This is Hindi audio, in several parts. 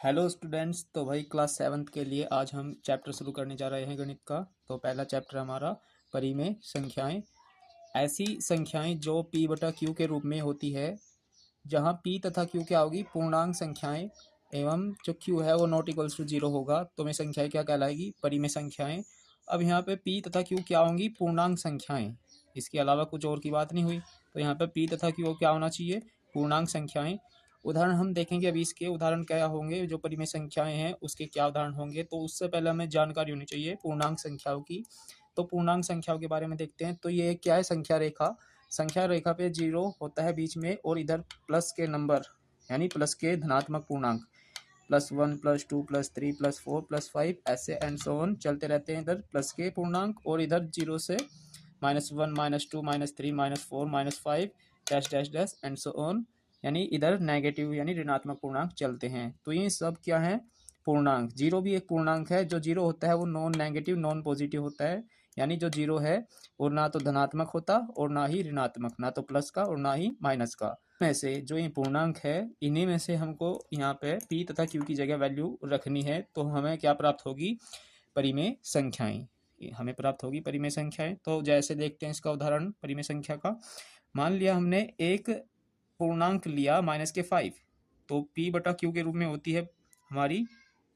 Hello students. तो भाई क्लास 7th के लिए आज हम चैप्टर शुरू करने जा रहे हैं गणित का। तो पहला चैप्टर हमारा परिमेय संख्याएं। ऐसी संख्याएं जो p बटा q के रूप में होती है, जहां p तथा q क्या होगी, पूर्णांक संख्याएं, एवं जो q है वो नॉट इक्वल्स टू 0 होगा, तो मैं संख्याएं क्या कहलाएगी, परिमेय संख्याएं। अब यहाँ पे p तथा q क्या होंगी, पूर्णांक संख्याएं, इसके अलावा कुछ और की बात नहीं हुई। तो यहाँ पे p तथा q क्या होना चाहिए, पूर्णांक संख्याएं। उदाहरण हम देखेंगे अभी, इसके उदाहरण क्या होंगे, जो परिमेय संख्याएं हैं उसके क्या उदाहरण होंगे। तो उससे पहले हमें जानकारी होनी चाहिए पूर्णांक संख्याओं की। तो पूर्णांक संख्याओं के बारे में देखते हैं। तो ये क्या है, संख्या रेखा। संख्या रेखा पे 0 होता है बीच में, और इधर प्लस के नंबर यानी प्लस के धनात्मक पूर्णांक, +1 +2 +3 +4 +5 ऐसे एंड सो ऑन चलते रहते हैं। इधर प्लस के पूर्णांक, और इधर 0 से -1 -2 -3 -4 -5 dash dash dash and so on, यानी इधर नेगेटिव यानी ऋणात्मक पूर्णांक चलते हैं। तो ये सब क्या है, पूर्णांक। 0 भी एक पूर्णांक है। जो 0 होता है वो नॉन नेगेटिव नॉन पॉजिटिव होता है, यानी जो 0 है वो ना तो धनात्मक होता और ना ही ऋणात्मक, ना तो प्लस का और ना ही माइनस का। में से जो ये पूर्णांक है, इन्हीं में से हमको यहाँ पे p तथा q की जगह वैल्यू रखनी है। तो हमें क्या प्राप्त होगी, परिमेय संख्याएं। हमें प्राप्त होगी परिमेय संख्याएं। तो जैसे देखते हैं इसका उदाहरण परिमेय संख्या का। मान लिया हमने एक पूर्णांक लिया -5, तो p बटा q के रूप में होती है हमारी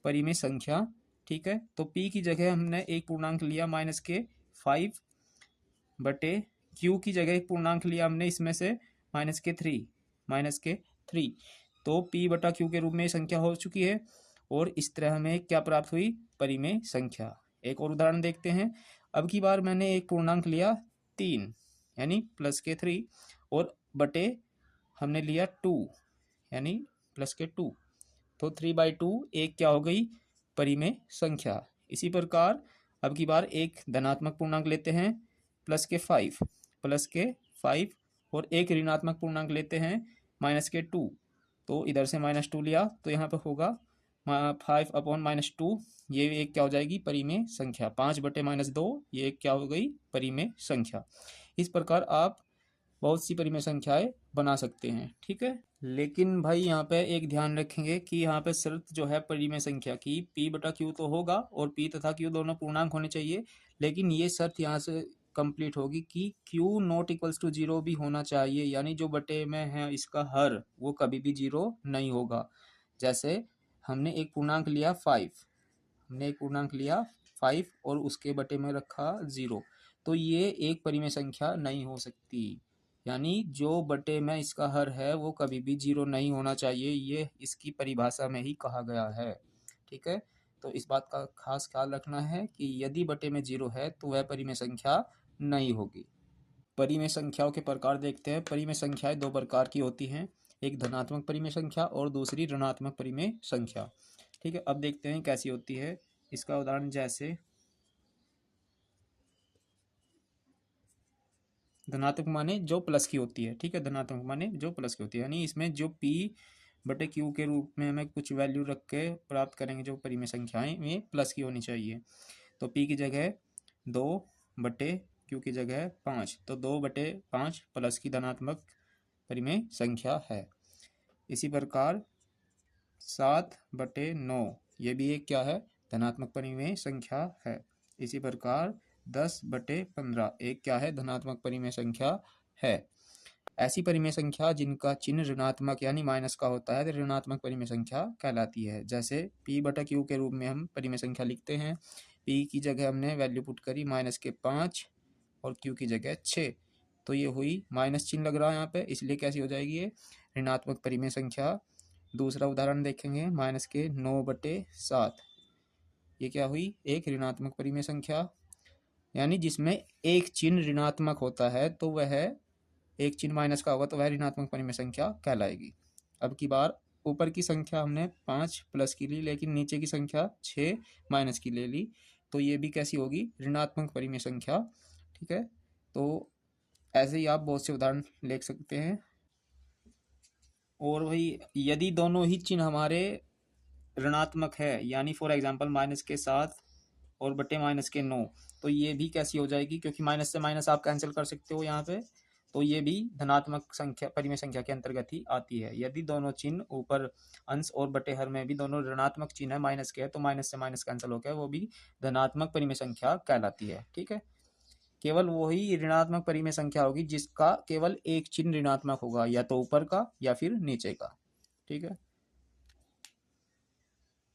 परिमेय संख्या। ठीक है, तो p की जगह हमने एक पूर्णांक लिया -5 बटे q की जगह एक पूर्णांक लिया हमने इसमें से -3 तो p बटा q के रूप में संख्या हो चुकी है। और इस तरह हमें क्या प्राप्त हुई, परिमेय संख्या। एक और उदाहरण देखते हैं। अब की बार मैंने एक पूर्णांक लिया 3 यानी +3, और बटे हमने लिया 2 यानी +2, तो 3/2 एक क्या हो गई, परिमेय संख्या। इसी प्रकार अब की बार एक धनात्मक पूर्णांक लेते हैं +5 और एक ऋणात्मक पूर्णांक लेते हैं -2। तो इधर से -2 लिया तो यहाँ पर होगा 5/-2, ये एक क्या हो जाएगी, परिमेय संख्या। 5/-2 ये एक क्या हो गई, परिमेय संख्या। इस प्रकार आप बहुत सी परिमेय संख्याएं बना सकते हैं। ठीक है, लेकिन भाई यहाँ पे एक ध्यान रखेंगे कि यहाँ पे शर्त जो है परिमेय संख्या की, p बटा q तो होगा और p तथा q दोनों पूर्णांक होने चाहिए, लेकिन ये शर्त यहाँ से कंप्लीट होगी कि q नॉट इक्वल्स टू 0 भी होना चाहिए, यानी जो बटे में है इसका हर वो कभी भी 0 नहीं होगा। जैसे हमने एक पूर्णांक लिया 5 और उसके बटे में रखा 0, तो ये एक परिमेय संख्या नहीं हो सकती, यानी जो बटे में इसका हर है वो कभी भी 0 नहीं होना चाहिए, ये इसकी परिभाषा में ही कहा गया है। ठीक है, तो इस बात का खास ख्याल रखना है कि यदि बटे में 0 है तो वह परिमेय संख्या नहीं होगी। परिमेय संख्याओं के प्रकार देखते हैं। परिमेय संख्याएं दो प्रकार की होती हैं, एक धनात्मक परिमेय संख्या और दूसरी ऋणात्मक परिमेय संख्या। ठीक है, अब देखते हैं कैसी होती है। इसका उदाहरण जैसे धनात्मक माने जो प्लस की होती है। ठीक है, धनात्मक माने जो प्लस की होती है, यानी इसमें जो p बटे q के रूप में हमें कुछ वैल्यू रख के प्राप्त करेंगे, जो परिमेय संख्याएं में प्लस की होनी चाहिए। तो p की जगह 2 बटे q की जगह 5, तो 2/5 प्लस की धनात्मक परिमेय संख्या है। इसी प्रकार 7/9 ये भी एक क्या है, धनात्मक परिमेय संख्या है। इसी प्रकार 10/15 एक क्या है, धनात्मक परिमेय संख्या है। ऐसी परिमेय संख्या जिनका चिन्ह ऋणात्मक यानी माइनस का होता है तो ऋणात्मक परिमेय संख्या कहलाती है। जैसे p बटा q के रूप में हम परिमेय संख्या लिखते हैं। p की जगह हमने वैल्यू पुट करी -5 और q की जगह 6, तो ये हुई माइनस चिन्ह लग रहा है यहाँ पे, इसलिए कैसी हो जाएगी, ये ऋणात्मक परिमेय संख्या। दूसरा उदाहरण देखेंगे -9/7, ये क्या हुई, एक ऋणात्मक परिमेय संख्या, यानी जिसमें एक चिन्ह ऋणात्मक होता है तो वह एक चिन्ह माइनस का होगा तो वह ऋणात्मक परिमेय संख्या कहलाएगी। अब की बार ऊपर की संख्या हमने 5 प्लस की ली, लेकिन नीचे की संख्या 6 माइनस की ले ली, तो ये भी कैसी होगी, ऋणात्मक परिमेय संख्या। ठीक है, तो ऐसे ही आप बहुत से उदाहरण लिख सकते हैं। और वही यदि दोनों ही चिन्ह हमारे ऋणात्मक है, यानी फॉर एग्जांपल -7 और बटे -9, तो ये भी कैसी हो जाएगी, क्योंकि माइनस से माइनस आप कैंसिल कर सकते हो यहाँ पे, तो ये भी धनात्मक संख्या परिमेय संख्या के अंतर्गत ही आती है। यदि दोनों चिन्ह ऊपर अंश और बटे हर में भी दोनों ऋणात्मक चिन्ह है, माइनस के है, तो माइनस से माइनस कैंसिल होकर वो भी धनात्मक परिमेय संख्या कहलाती है। ठीक है, केवल वही ऋणात्मक परिमेय संख्या होगी जिसका केवल एक चिन्ह ऋणात्मक होगा, या तो ऊपर का या फिर नीचे का। ठीक है।